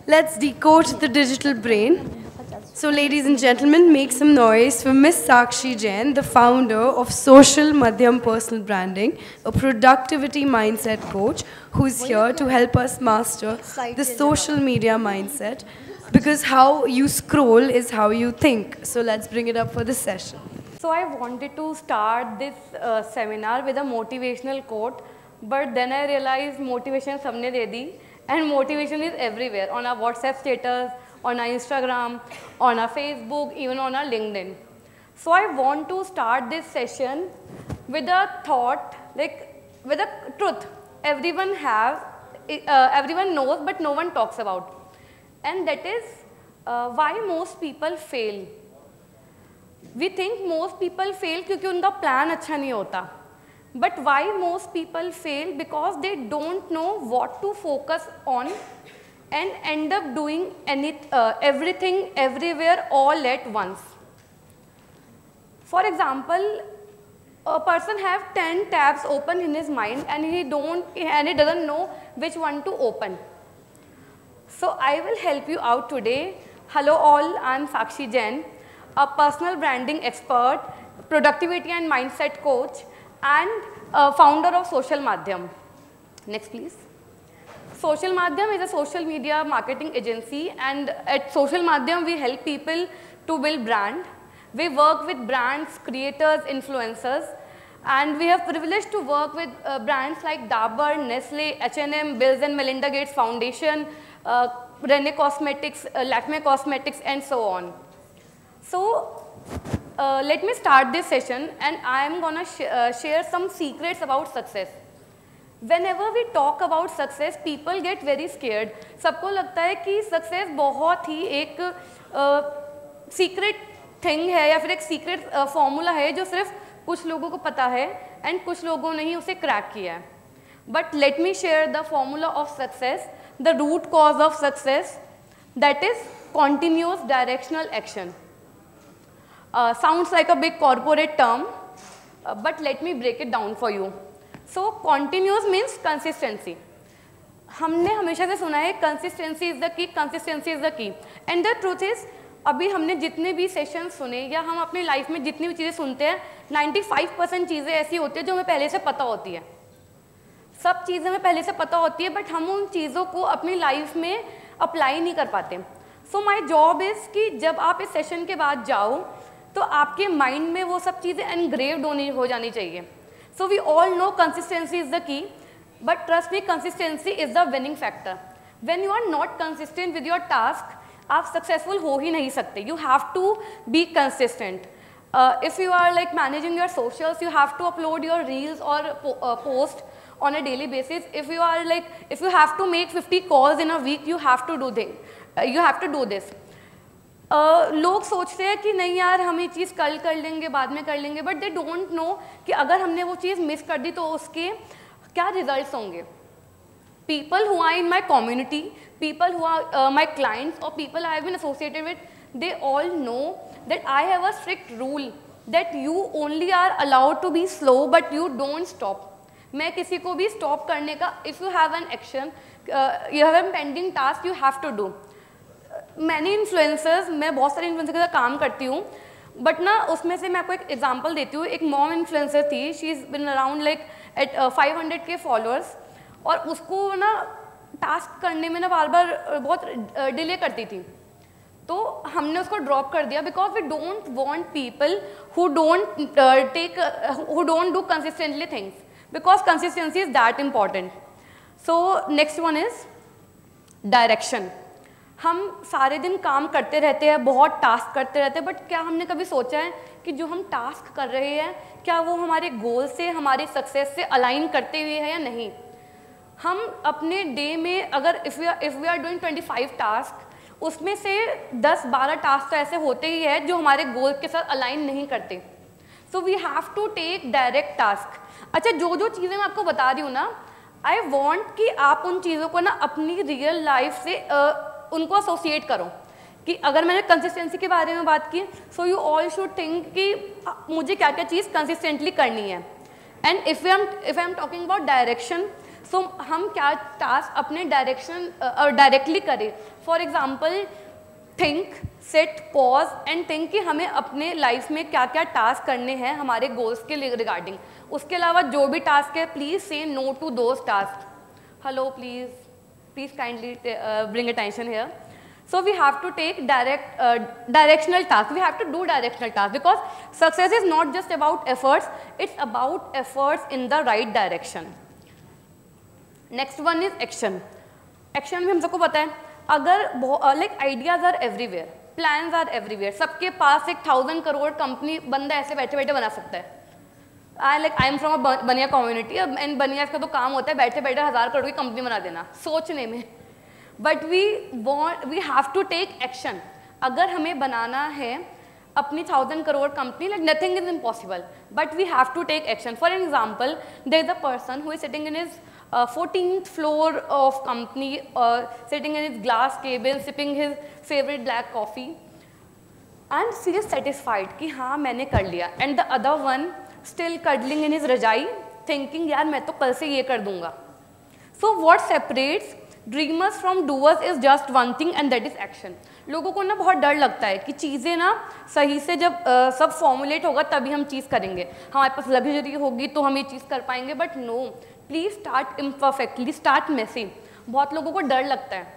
Let's decode the digital brain. So, ladies and gentlemen, make some noise for Miss Sakshi Jain, the founder of Social Madhyam Personal Branding, a productivity mindset coach who's here to help us master the social media mindset, because how you scroll is how you think. So, let's bring it up for this session. So I wanted to start this seminar with a motivational quote, but then I realized motivation sabne de di, and motivation is everywhere, on our WhatsApp status, on our Instagram, on our Facebook, even on our LinkedIn. So I want to start this session with a thought, like with a truth everyone has, everyone knows, but no one talks about, and that is why most people fail. We think most people fail क्योंकि उनका plan अच्छा नहीं होता. But why most people fail? Because they don't know what to focus on and end up doing everything, everywhere, all at once. For example, a person have 10 tabs open in his mind and he doesn't know which one to open. So I will help you out today. Hello all, I am Sakshi Jain, a personal branding expert, productivity and mindset coach, and founder of Social Madhyam. Next, please. Social Madhyam is a social media marketing agency, and at Social Madhyam, we help people to build brand. We work with brands, creators, influencers, and we have privilege to work with brands like Dabur, Nestle, H&M, Bills and Melinda Gates Foundation, Rene Cosmetics, Lakme Cosmetics, and so on. So let me start this session, and I am going to share some secrets about success. Whenever we talk about success, people get very scared. सबको लगता है कि success बहुत ही एक secret thing है या फिर एक secret formula है जो सिर्फ कुछ लोगों को पता है and कुछ लोगों ने ही उसे crack किया है. But let me share the formula of success, the root cause of success, that is continuous directional action. Sounds like a big corporate term, but let me break it down for you. So continuous means consistency. हमने हमेशा से सुना है consistency is the key, consistency is the key. And the truth is, अभी हमने जितने भी session सुने या हम अपनी लाइफ में जितनी भी चीज़ें सुनते हैं, 95% चीज़ें ऐसी होती है जो हमें पहले से पता होती है. सब चीज़ें हमें पहले से पता होती है, बट हम उन चीज़ों को अपनी लाइफ में अप्लाई नहीं कर पाते. सो माई जॉब इज़ कि जब आप इस सेशन के बाद जाओ तो आपके माइंड में वो सब चीज़ें एनग्रेव्ड हो जानी चाहिए. So we all know consistency is the key, but trust me, consistency is the winning factor. When you are not consistent with your task, आप सक्सेसफुल हो ही नहीं सकते. You have to be consistent. If you are like managing your socials, you have to upload your reels और post on a daily basis. If you have to make 50 calls in a week, you have to do this. लोग सोचते हैं कि नहीं यार हम ये चीज़ कल कर लेंगे, बाद में कर लेंगे, बट दे डोंट नो कि अगर हमने वो चीज़ मिस कर दी तो उसके क्या रिजल्ट्स होंगे. People who are in my community, people who are my clients, or people I have been associated with, they all know that I have a strict rule that you only are allowed to be slow, but you don't stop. मैं किसी को भी stop करने का, if you have an action, you have an pending task, you have to do. Many influencers, मैं बहुत सारे influencer के साथ काम करती हूँ, बट ना उसमें से मैं आपको एक एग्जांपल देती हूँ. एक मॉम इन्फ्लुएंसर थी, she is been around like at 500K followers, और उसको ना टास्क करने में ना बार बार बहुत डिले करती थी. तो हमने उसको ड्रॉप कर दिया because we don't want people who don't do consistently things, because consistency is that important. So next one is direction. हम सारे दिन काम करते रहते हैं, बहुत टास्क करते रहते हैं, बट क्या हमने कभी सोचा है कि जो हम टास्क कर रहे हैं क्या वो हमारे गोल से, हमारी सक्सेस से अलाइन करते हुए है या नहीं. हम अपने डे में अगर if we are doing 25 task, उसमें से 10-12 टास्क तो ऐसे होते ही है जो हमारे गोल के साथ अलाइन नहीं करते. So we have to take direct task. अच्छा, जो जो चीज़ें मैं आपको बता रही हूँ ना, आई वॉन्ट कि आप उन चीज़ों को ना अपनी रियल लाइफ से उनको एसोसिएट करो. कि अगर मैंने कंसिस्टेंसी के बारे में बात की, so you all should think कि मुझे क्या क्या चीज़ कंसिस्टेंटली करनी है. And if I am talking about direction, so हम क्या टास्क अपने डायरेक्टली करें. For example think, sit, pause and think कि हमें अपने लाइफ में क्या क्या टास्क करने हैं हमारे गोल्स के रिगार्डिंग. उसके अलावा जो भी टास्क है प्लीज़ से no to those task. Hello please kindly bring attention here. So we have to take directional task. We have to do directional task because success is not just about efforts, it's about efforts in the right direction. Next one is action. Action भी हम सबको पता है. अगर like ideas are everywhere, plans are everywhere. सबके पास एक 1000 crore company बंदा ऐसे बैठे बैठे बना सकता है. I am from a बनिया community and बनिया का तो काम होता है बैठे बैठे 1000 करोड़ की कंपनी बना देना सोचने में. But we have to take action. अगर हमें बनाना है अपनी 1000 crore company, like nothing is impossible, but we have to take action. For example there is a person who is sitting in his 14th floor of company, sitting in his glass cabin, sipping his favorite black coffee, and he is satisfied कि हाँ मैंने कर लिया. And the other one still cuddling in his रजाई, thinking यार मैं तो कल से ये कर दूंगा. So what separates dreamers from doers is just one thing and that is action. लोगों को ना बहुत डर लगता है कि चीज़ें ना सही से जब सब फॉर्मुलेट होगा तभी हम चीज़ करेंगे, हमारे पास लग्जरी होगी तो हम ये चीज़ कर पाएंगे. But no, please start imperfectly, start messy. बहुत लोगों को डर लगता है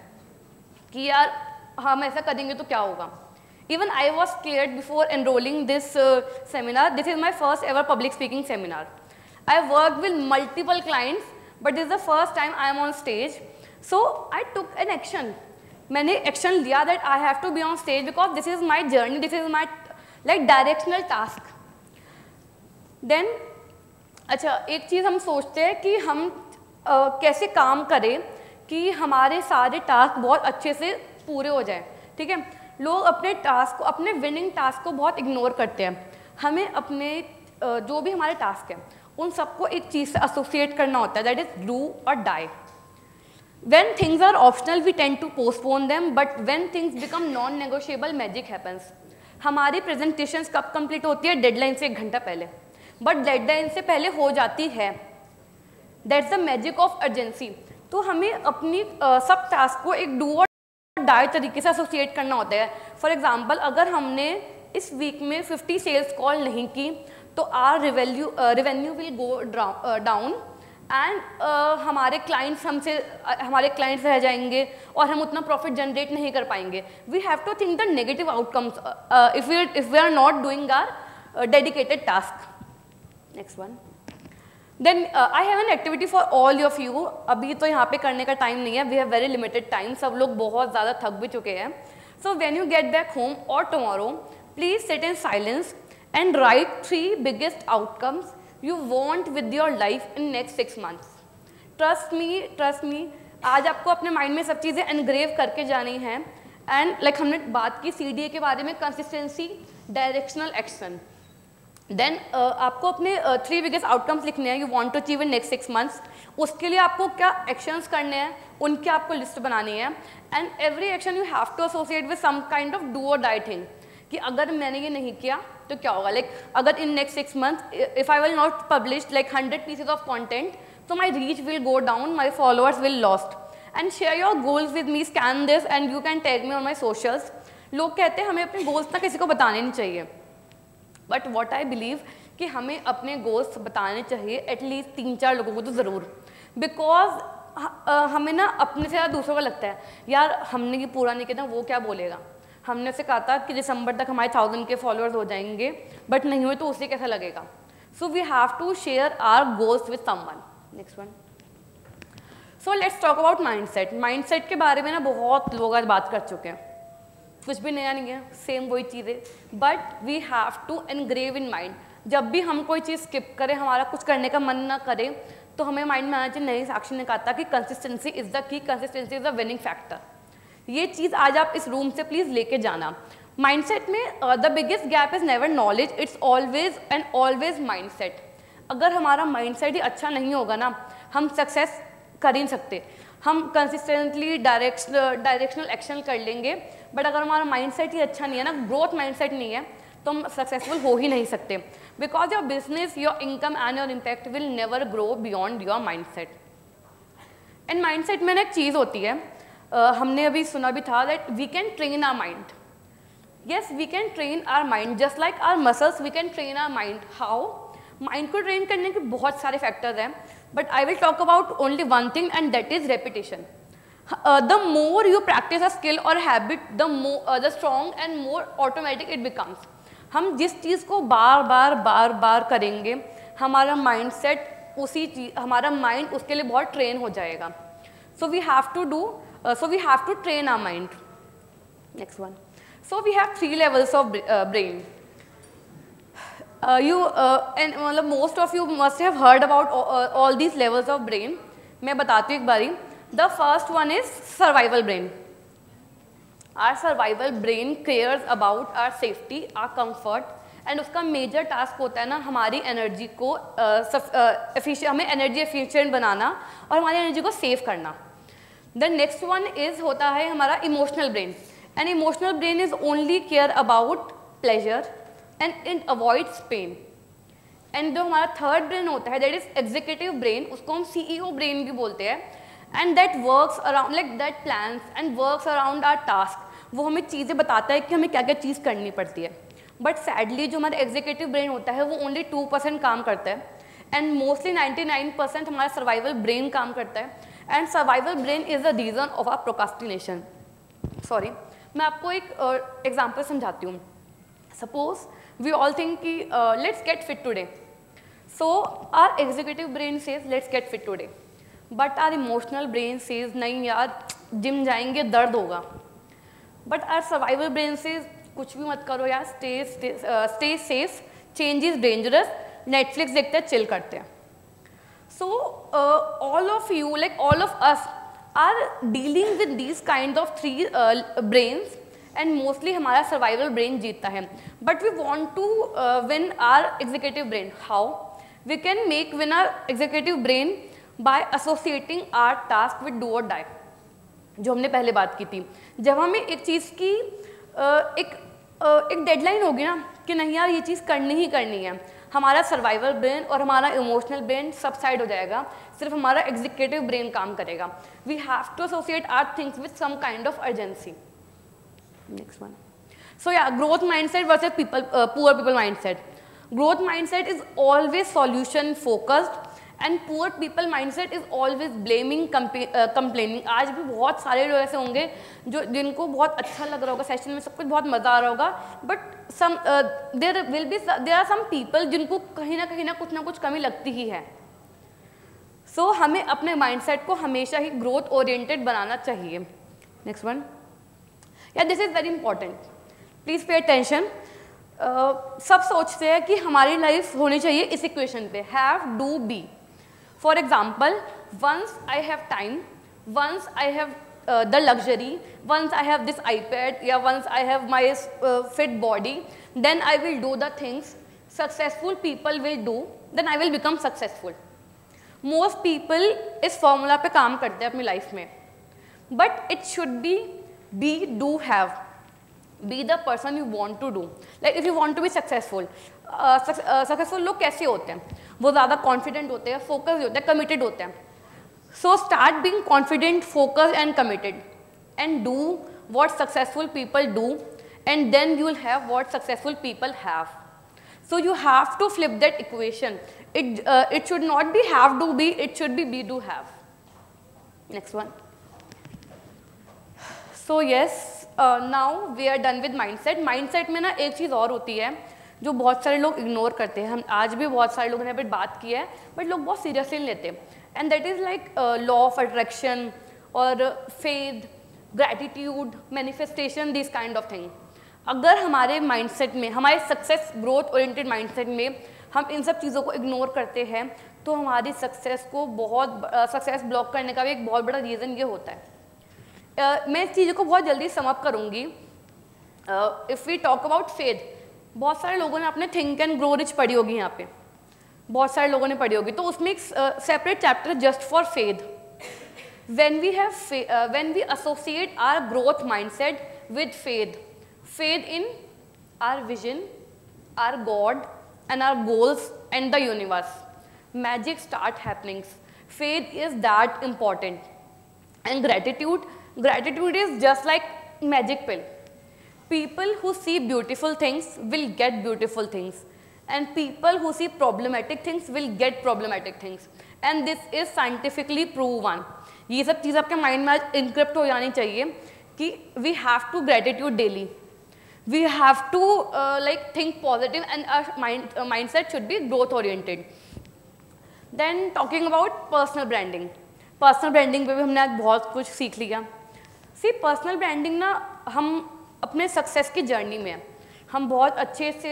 कि यार हम ऐसा करेंगे तो क्या होगा. Even I was scared before enrolling this seminar. This is my first ever public speaking seminar. I work with multiple clients but this is the first time I am on stage. So I took an action. मैंने action लिया that I have to be on stage because this is my journey, this is my like directional task. Then अच्छा, एक चीज़ हम सोचते हैं कि हम कैसे काम करें कि हमारे सारे टास्क बहुत अच्छे से पूरे हो जाए. ठीक है, लोग अपने टास्क को, अपने विनिंग टास्क को बहुत इग्नोर करते हैं. हमें अपने जो भी हमारे टास्क हैं उन सबको एक चीज़ से एसोसिएट करना होता है, दैट इज डू और die. When things are optional, we tend to postpone them, but when things become non-negotiable, magic happens. हमारी presentations कब complete होती है? डेडलाइन से 1 घंटा पहले, but डेडलाइन से पहले हो जाती है. That's the magic of urgency. तो हमें अपनी सब टास्क को एक डू और डाई तरीके से एसोसिएट करना होता है. फॉर एग्जाम्पल अगर हमने इस वीक में 50 सेल्स कॉल नहीं की तो our revenue will go down and हमारे क्लाइंट्स रह जाएंगे और हम उतना प्रॉफिट जनरेट नहीं कर पाएंगे. We have to think the negative outcomes if we are not doing are dedicated task. Next one. Then I have an activity for all of you. अभी तो यहाँ पे करने का टाइम नहीं है, we have very limited time. सब लोग बहुत ज़्यादा थक भी चुके हैं. So when you get back home और tomorrow, please sit in silence and write 3 biggest outcomes you want with your life in next 6 months. Trust me, आज आपको अपने माइंड में सब चीज़ें एनग्रेव करके जानी हैं. एंड लाइक हमने बात की CDA के बारे में, कंसिस्टेंसी, डायरेक्शनल एक्शन. देन आपको अपने 3 बिगेस्ट आउटकम्स लिखने हैं, you want to achieve in next 6 months. उसके लिए आपको क्या एक्शंस करने हैं उनकी आपको लिस्ट बनानी है. And every action you have to associate with some kind of do और डाई थिंग कि अगर मैंने ये नहीं किया तो क्या होगा. लाइक अगर in next 6 months if I will not publish like 100 pieces of content तो my reach will go down, my followers will lost. And share your goals with me, scan this and you can tag me on my socials. लोग कहते हैं हमें अपने goals ना किसी को बताने नहीं चाहिए, बट वॉट आई बिलीव कि हमें अपने गोल्स बताने चाहिए एटलीस्ट 3-4 लोगों को तो ज़रूर. बिकॉज हमें ना अपने से ज़्यादा दूसरों को लगता है यार हमने ये पूरा नहीं किया वो क्या बोलेगा. हमने उसे कहा था कि दिसंबर तक हमारे 1000 के फॉलोअर्स हो जाएंगे, बट नहीं हुए तो उसे कैसा लगेगा. So we have to share our goals with someone. Next one. So let's talk about mindset. Mindset के बारे में ना बहुत लोग आज बात कर चुके हैं, कुछ भी नया नहीं है, सेम वही चीज़ें. But we have to engrave in mind. जब भी हम कोई चीज़ स्किप करें, हमारा कुछ करने का मन ना करे, तो हमें माइंड में आना चाहिए. नहीं, साक्षी ने कहा था कि consistency is the key, consistency is the winning factor. ये चीज़ आज आप इस रूम से प्लीज़ लेके जाना. माइंडसेट में the biggest gap is never knowledge, it's always and always mindset. अगर हमारा माइंडसेट ही अच्छा नहीं होगा ना, हम सक्सेस कर ही नहीं सकते. हम कंसिस्टेंटली डायरेक्शनल एक्शन कर लेंगे, बट अगर हमारा माइंडसेट ही अच्छा नहीं है ना, ग्रोथ माइंडसेट नहीं है, तो हम सक्सेसफुल हो ही नहीं सकते. Because your business, your income and your impact will never grow beyond your mindset. And mindset में ना एक चीज़ होती है, हमने अभी सुना भी था that we can train our mind. Yes, we can train our mind just like our muscles. We can train our mind. How? Mind को train करने के बहुत सारे factors हैं, but I will talk about only one thing, and that is repetition. The more you practice a skill or habit, the strong and more automatic it becomes. हम जिस चीज़ को बार बार करेंगे, हमारा mindset हमारा mind उसके लिए बहुत train हो जाएगा. So we have to train our mind. Next one. So we have 3 levels of brain. Most of you must have heard about all these levels of brain. मैं बताती हूँ एक बारी. The first one is survival brain. Our survival brain cares about our safety, our comfort, and उसका major task होता है ना हमारी energy को हमें energy efficient बनाना और हमारी energy को save करना. The next one is होता है हमारा emotional brain. An emotional brain is only care about pleasure and it avoids pain. And जो हमारा third brain होता है that is executive brain, उसको हम CEO brain भी बोलते हैं, and that works around like that plans and works around our task. वो हमें चीज़ें बताता है कि हमें क्या क्या चीज़ करनी पड़ती है. But sadly जो हमारा executive brain होता है वो only 2% काम करता है, and mostly 99% हमारा survival brain काम करता है, and survival brain is the reason of our procrastination. Sorry. मैं आपको एक एग्जाम्पल समझाती हूँ. सपोज वी ऑल थिंक कि let's get fit today. So our executive brain says let's get fit today, but our emotional brain says नहीं यार gym जाएंगे दर्द होगा. But our survival brain says कुछ भी मत करो यार, stay safe, change is dangerous, Netflix देखते हैं, चिल करते हैं. So all of you like all of us are dealing with these kind of 3 brains, and mostly हमारा survival brain जीतता है. But we want to win our executive brain. How? We can win our executive brain by associating our task with do or die. जो हमने पहले बात की थी, जब हमें एक चीज़ की एक डेडलाइन होगी ना कि नहीं यार ये चीज़ करनी ही करनी है, हमारा सर्वाइवल ब्रेन और हमारा इमोशनल ब्रेन सबसाइड हो जाएगा, सिर्फ हमारा एग्जीक्यूटिव ब्रेन काम करेगा. We have to associate our things with some kind of urgency. Next one. So या growth mindset versus poor people mindset. Growth mindset is always solution focused and poor people mindset is always blaming, complaining. आज भी बहुत सारे लोग ऐसे होंगे जिनको बहुत अच्छा लग रहा होगा, सेशन में सब कुछ बहुत मज़ा आ रहा होगा, but there are some people जिनको कहीं ना कुछ कमी लगती ही है. सो हमें अपने माइंडसेट को हमेशा ही ग्रोथ ओरिएंटेड बनाना चाहिए. Next one. या this is very important, please pay attention. सब सोचते हैं कि हमारी लाइफ होनी चाहिए इस इक्वेशन पे, have do be. For example, once I have time, once I have the luxury, once I have this iPad, yeah, once I have my fit body, then I will do the things successful people will do, then I will become successful. Most people इस formula पे काम करते हैं अपनी life में, but it should be do have, be the person you want to do. Like if you want to be successful, successful लोग कैसे होते हैं? वो ज़्यादा confident होते हैं, focused होते हैं, committed होते हैं. So start being confident, focused and committed, and do what successful people do, and then you will have what successful people have. So you have to flip that equation. It should not be have to be, it should be to have. Next one. So yes, now we are done with mindset. Mindset में ना एक चीज़ और होती है जो बहुत सारे लोग इग्नोर करते हैं. हम आज भी बहुत सारे लोगों ने यहाँ पर बात की है, बट लोग बहुत सीरियसली नहीं लेते. And that is like law of attraction or faith, gratitude, manifestation, these kind of thing. अगर हमारे mindset में, हमारे success growth oriented mindset में हम इन सब चीज़ों को ignore करते हैं तो हमारी success को success block करने का भी एक बहुत बड़ा reason ये होता है. मैं इस चीज़ों को बहुत जल्दी sum up करूँगी. If we talk about faith, बहुत सारे लोगों ने अपने Think and Grow Rich पढ़ी होगी यहाँ पे, बहुत सारे लोगों ने पढ़ी होगी, तो उसमें एक separate chapter just for faith. when we associate our growth mindset with faith in our vision, our God and our goals and the universe, magic start happening. Faith is that important. And gratitude is just like magic pill. People who see beautiful things will get beautiful things, and people who see problematic things will get problematic things, and this is scientifically proven. ये सब चीज़ आपके mind में आज encrypt हो जानी चाहिए कि we have to gratitude daily. We have to like think positive, and our mindset should be growth oriented. Then talking about personal branding. Personal branding पे भी हमने आज बहुत कुछ सीख लिया. सी पर्सनल ब्रांडिंग ना हम अपने सक्सेस की जर्नी में हम बहुत अच्छे से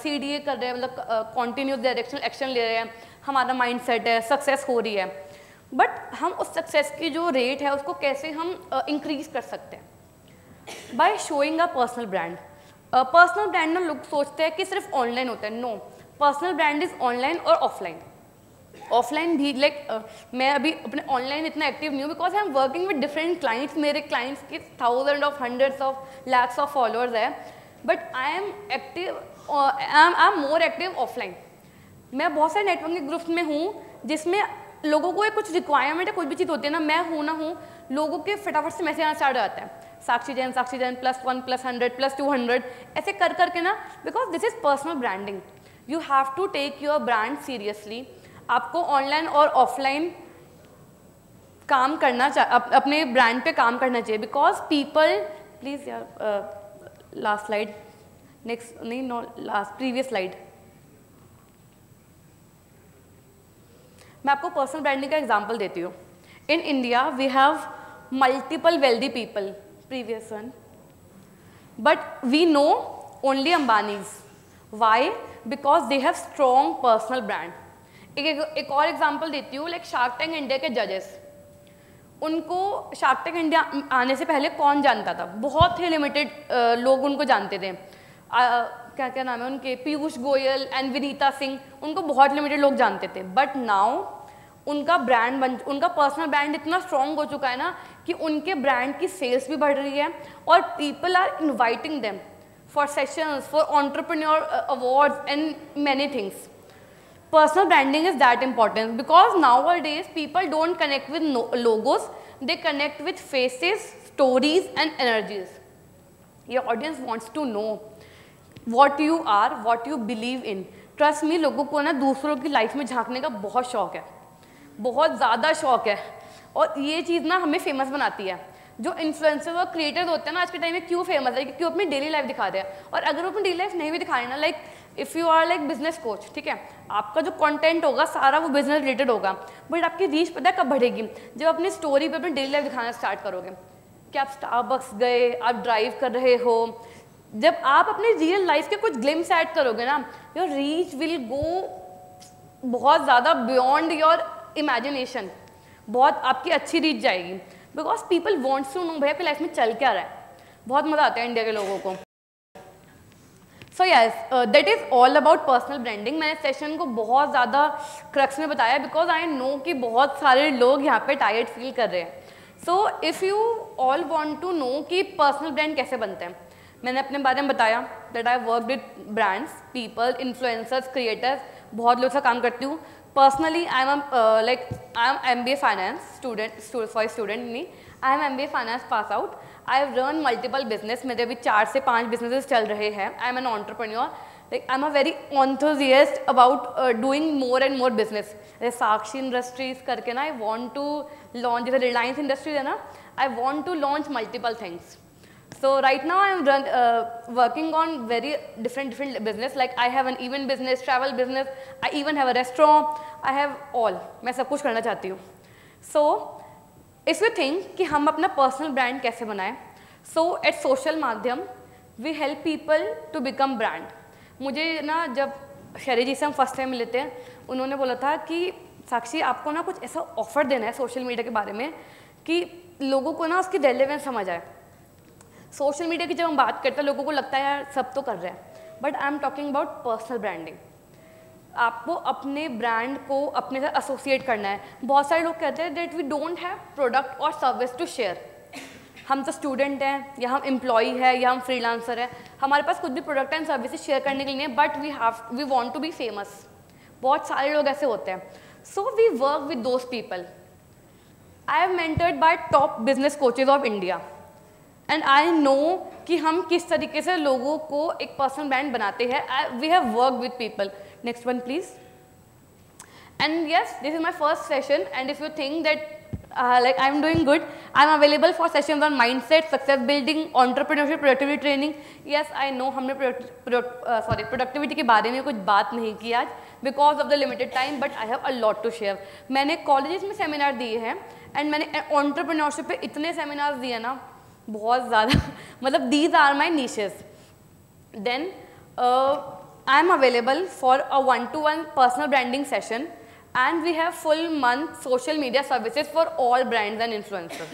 CDA कर रहे हैं, मतलब कॉन्टिन्यूस डायरेक्शनल एक्शन ले रहे हैं, हमारा माइंड सेट है, सक्सेस हो रही है. बट हम उस सक्सेस की जो रेट है उसको कैसे हम इंक्रीज कर सकते हैं? By showing a personal brand. Personal brand ना लोग सोचते हैं कि सिर्फ ऑनलाइन होता है. No, personal brand is online और ऑफलाइन. ऑफलाइन भी मैं अभी अपने ऑनलाइन इतना एक्टिव नहीं हूँ because I am working with different clients. मेरे क्लाइंट्स के thousand of hundreds of lakhs of followers है. But I am more active offline. मैं बहुत सारे नेटवर्किंग ग्रुप्स में हूँ जिसमें लोगों को कुछ रिक्वायरमेंट है, कुछ भी चीज़ होती है ना, मैं हूँ ना हूँ, लोगों के फटाफट से मैसेज आना स्टार्ट हो जाता है, साक्षी जैन +1 +100 +200 ऐसे कर करके ना. Because this is personal branding. You have to take your brand seriously. आपको ऑनलाइन और ऑफलाइन काम करना अपने ब्रांड पे काम करना चाहिए. बिकॉज पीपल, प्लीज़ यार लास्ट स्लाइड, नेक्स्ट नहीं, नो लास्ट, प्रीवियस स्लाइड. मैं आपको पर्सनल ब्रांडिंग का एग्जांपल देती हूँ. In India we have multiple wealthy people, previous one, but we know only Ambanis. Why? Because they have strong personal brand. एक और example देती हूँ, लाइक शार्क टैंक इंडिया के जजेस. उनको शार्क टैंक इंडिया आने से पहले कौन जानता था? बहुत ही लिमिटेड लोग उनको जानते थे. क्या क्या नाम है उनके, पीयूष गोयल एंड विनीता सिंह, उनको बहुत लिमिटेड लोग जानते थे. बट नाउ उनका उनका पर्सनल ब्रांड इतना स्ट्रॉन्ग हो चुका है ना कि उनके ब्रांड की सेल्स भी बढ़ रही है और people are inviting them for sessions, for entrepreneur awards and many things. Personal branding is that important because nowadays people don't connect with logos, they connect with faces, stories and energies. Your audience wants to know what you are, what you believe in. Trust me, लोगों को ना दूसरों की life में झांकने का बहुत शौक है, बहुत ज़्यादा शौक है, और ये चीज़ ना हमें फेमस बनाती है. जो इन्फ्लुएंसर और क्रिएटर्स होते हैं ना आज के टाइम में क्यों फेमस है? क्योंकि अपनी डेली लाइफ दिखा रहे हैं. और अगर वो अपनी डेली लाइफ नहीं भी दिखा रहे ना, like if you are like business coach, ठीक है, आपका जो कंटेंट होगा सारा वो बिजनेस रिलेटेड होगा, बट आपकी रीच पता है कब बढ़ेगी? जब अपनी स्टोरी पे अपनी डेली लाइफ दिखाना स्टार्ट करोगे कि आप स्टारबक्स गए, आप ड्राइव कर रहे हो. जब आप अपनी रियल लाइफ के कुछ ग्लिम्स ऐड करोगे ना, योर रीच विल गो बहुत ज़्यादा बियॉन्ड योर इमेजिनेशन. बहुत आपकी अच्छी रीच जाएगी because people wants to know भाई आपकी लाइफ में चल क्या रहा है. बहुत मज़ा आता है इंडिया के लोगों को. So yes, that is all about personal branding. मैंने सेशन को बहुत ज़्यादा क्रक्स में बताया बिकॉज आई नो कि बहुत सारे लोग यहाँ पे टायर्ड फील कर रहे हैं. So if you all want to know कि पर्सनल ब्रांड कैसे बनते हैं, मैंने अपने बारे में बताया that I work with brands, people, influencers, creators, बहुत लोग से काम करती हूँ. Personally, I am MBA finance student. नहीं, I am MBA finance pass out. I have run multiple business. मेरे अभी 4 से 5 businesses चल रहे हैं. I am an entrepreneur. Like I'm a very enthusiast about doing more and more business. जैसे साक्षी industries करके ना, I want to launch, जैसे रिलायंस इंडस्ट्रीज है ना, I want to launch multiple things. So right now I am working on very different business. Like I have an event business, travel business. I even have a restaurant. I have all. मैं सब कुछ करना चाहती हूँ. So if you think कि हम अपना personal brand कैसे बनाएं, so at social माध्यम we help people to become brand. मुझे ना जब शैरी जी से हम फर्स्ट टाइम मिले थे, उन्होंने बोला था कि साक्षी आपको ना कुछ ऐसा ऑफर देना है सोशल मीडिया के बारे में कि लोगों को ना उसकी रेलेवेंस समझ आए. सोशल मीडिया की जब हम बात करते हैं लोगों को लगता है यार सब तो कर रहे हैं, but I am talking about personal branding. आपको अपने ब्रांड को अपने साथ एसोसिएट करना है. बहुत सारे लोग कहते हैं that we don't have product और सर्विस टू शेयर. हम तो स्टूडेंट हैं या हम एम्प्लॉई है या हम फ्रीलांसर है, हमारे पास कुछ भी प्रोडक्ट एंड सर्विसेज शेयर करने के लिए, but we want to be famous. बहुत सारे लोग ऐसे होते हैं. So we work with those people. I have mentored by top business coaches of India and I know कि हम किस तरीके से लोगों को एक पर्सनल ब्रांड बनाते हैं. We have work with people. Next one please. And yes, this is my first session, and if you think that like I'm doing good, I'm available for sessions on mindset, success building, entrepreneurship, productivity training. Yes, I know हमने productivity के बारे में कुछ बात नहीं की आज because of the limited time, but I have a lot to share. मैंने colleges में seminar दिए हैं and मैंने entrepreneurship पे इतने seminars दिए ना, बहुत ज़्यादा. मतलब these are my niches. Then I am available for a one-to-one personal branding session. And we have full month social media services for all brands and influencers.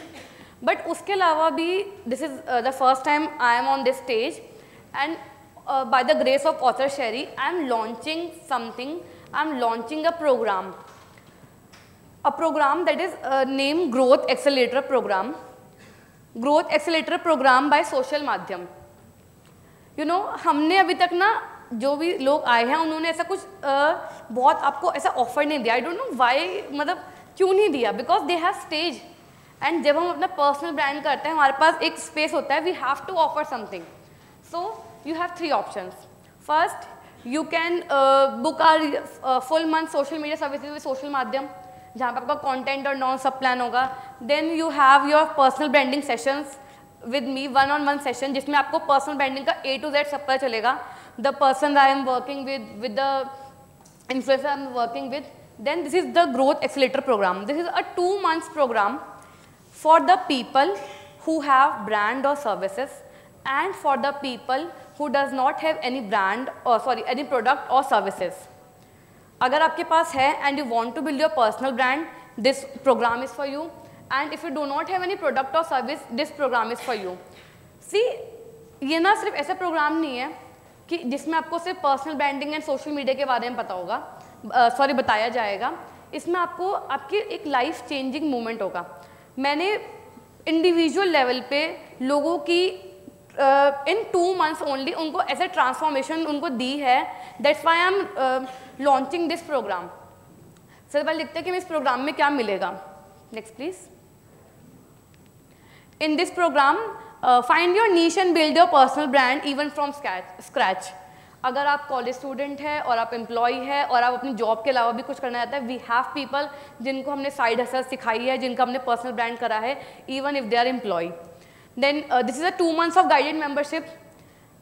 But उसके अलावा भी this is the first time I am on this stage, and by the grace of author Sherry, I am launching something. I am launching a program that is named Growth Accelerator Program. Growth Accelerator Program by Social Madhyam. You know, हमने अभी तक ना जो भी लोग आए हैं उन्होंने ऐसा कुछ बहुत आपको ऐसा ऑफर नहीं दिया. आई डोंट नो व्हाई, मतलब क्यों नहीं दिया, because they have stage. And जब हम अपना पर्सनल ब्रांड करते हैं हमारे पास एक स्पेस होता है, we have to offer something. So you have 3 options. First, you can book our full month social media services with social Madhyam, जहाँ पर आपका कॉन्टेंट और नॉन सब प्लान होगा. Then you have your personal branding sessions with me, 1-on-1 session, जिसमें आपको personal branding का A to Z सब पता चलेगा. The person I am working with the influencer I am working with. Then this is the Growth Accelerator Program. This is a 2 months program for the people who have brand or services, and for the people who does not have any brand or any product or services. अगर आपके पास है and you want to build your personal brand, this program is for you. And if you do not have any product or service, this program is for you. See, ये ना सिर्फ ऐसा programme नहीं है कि जिसमें आपको सिर्फ personal branding and social media के बारे में पता होगा, बताया जाएगा. इसमें आपको आपकी एक लाइफ चेंजिंग मोमेंट होगा. मैंने इंडिविजुअल लेवल पे लोगों की इन 2 months ओनली उनको ऐसे ट्रांसफॉर्मेशन उनको दी है. That's why I am launching this program. सबसे पहले लिखते हैं कि इस प्रोग्राम में क्या मिलेगा. Next please. In this program find your niche and build your personal brand even from scratch. अगर आप कॉलेज स्टूडेंट हैं और आप एम्प्लॉय है और आप अपनी जॉब के अलावा भी कुछ करना चाहते हैं, वी हैव पीपल जिनको हमने साइड हसल सिखाई है, जिनका हमने पर्सनल ब्रांड करा है, even if they are employ. Then this is a 2 months of guided membership.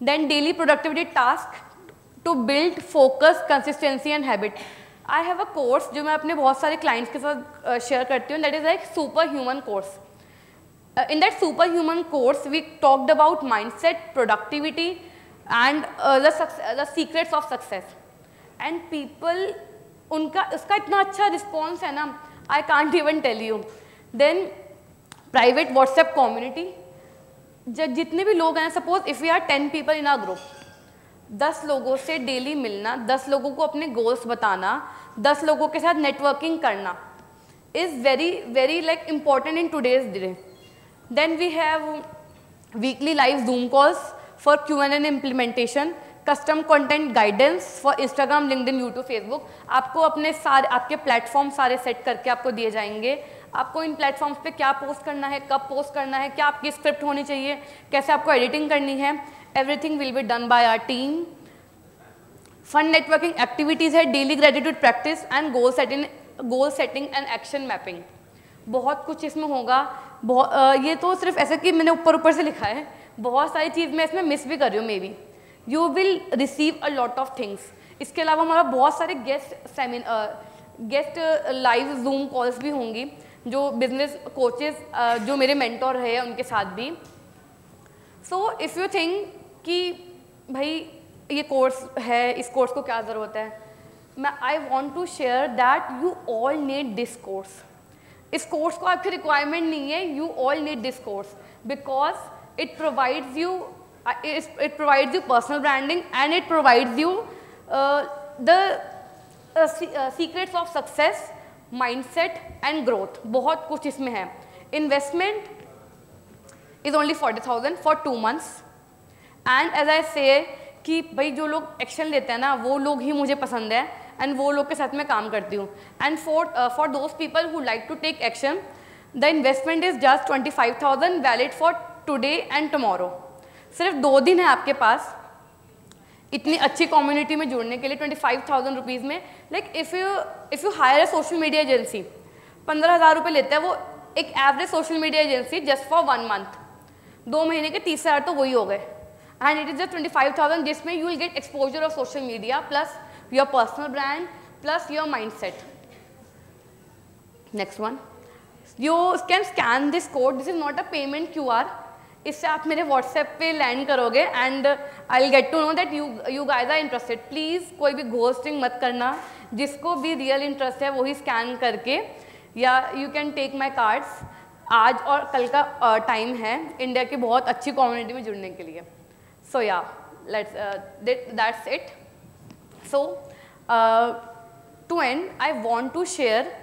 Then daily productivity task to build focus, consistency and habit. I have a course जो मैं अपने बहुत सारे क्लाइंट्स के साथ शेयर करती हूँ. That is like super human course. In that superhuman course, we talked about mindset, productivity, and the secrets of success. And people, उनका उसका इतना अच्छा response है ना, I can't even tell you. Then private WhatsApp community. जितने भी लोग हैं, suppose if we are 10 people in our group, 10 लोगों से डेली मिलना, 10 लोगों को अपने गोल्स बताना, 10 लोगों के साथ नेटवर्किंग करना is very like important in today's day. Then we have weekly live Zoom calls for Q&A implementation, custom content guidance for Instagram, LinkedIn, YouTube, Facebook. आपको अपने सारे आपके प्लेटफॉर्म सारे सेट करके आपको दिए जाएंगे. आपको इन प्लेटफॉर्म्स पे क्या पोस्ट करना है, कब पोस्ट करना है, क्या आपकी स्क्रिप्ट होनी चाहिए, कैसे आपको एडिटिंग करनी है, everything will be done by our team. Fun networking activities है, daily gratitude practice and goal setting and action mapping. बहुत कुछ इसमें होगा. ये तो सिर्फ ऐसा कि मैंने ऊपर से लिखा है, बहुत सारी चीज़ मैं इसमें मिस भी कर रही हूँ. May be you will receive a lot of things. इसके अलावा हमारा बहुत सारे गेस्ट लाइव जूम कॉल्स भी होंगी, जो बिजनेस कोचेस जो मेरे मेंटोर रहे हैं उनके साथ भी. सो इफ़ यू थिंक कि भाई ये कोर्स है, इस कोर्स को क्या ज़रूरत है, I want to share that you all need this course. इस कोर्स को आपकी रिक्वायरमेंट नहीं है, you all need this course because it provides you personal branding and it provides you the secrets of success, mindset and growth. बहुत कुछ इसमें है. Investment is only 40,000 for 2 months. And as I say कि भाई जो लोग action लेते हैं ना, वो लोग ही मुझे पसंद है एंड वो लोग के साथ मैं काम करती हूँ. And for those people who like to take action, the investment is just 25,000 valid for today and tomorrow. सिर्फ 2 दिन है आपके पास इतनी अच्छी कम्युनिटी में जुड़ने के लिए 25,000 रुपीज़ में। Like if you hire a social media agency 15,000 रुपये लेता है वो एक average social media agency just for 1 month, 2 महीने के 30,000 तो वही हो गए। एंड इट इज़ जस्ट 25,000 जिसमें you will get exposure of social media plus your personal brand plus your mindset. Next one, you can scan this code, this is not a payment QR। इससे आप मेरे WhatsApp पे land करोगे and I will get to know that you guys are interested. Please कोई भी ghosting मत करना, जिसको भी रियल इंटरेस्ट है वही स्कैन करके, या you can take my cards. आज और कल का टाइम है इंडिया की बहुत अच्छी कम्युनिटी में जुड़ने के लिए। So yeah that's it. So to end I want to share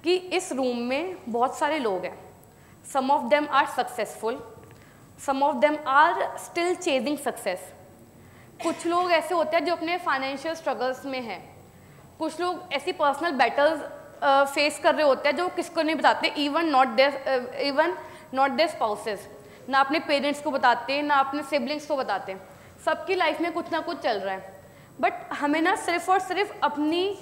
कि इस रूम में बहुत सारे लोग हैं, some of them are successful, some of them are still chasing success. कुछ लोग ऐसे होते हैं जो अपने फाइनेंशियल स्ट्रगल्स में हैं, कुछ लोग ऐसी पर्सनल बैटल्स फेस कर रहे होते हैं जो किसको नहीं बताते, इवन नॉट देयर स्पाउसेस, ना अपने पेरेंट्स को बताते, ना अपने सिबलिंग्स को बताते। सबकी लाइफ में कुछ ना कुछ चल रहा है, बट हमें ना सिर्फ और सिर्फ अपनी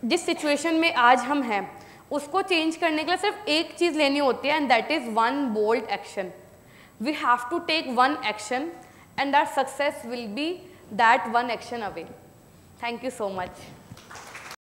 जिस सिचुएशन में आज हम हैं उसको चेंज करने के लिए सिर्फ एक चीज़ लेनी होती है, and that is one bold action. We have to take one action and our success will be that one action away. Thank you so much.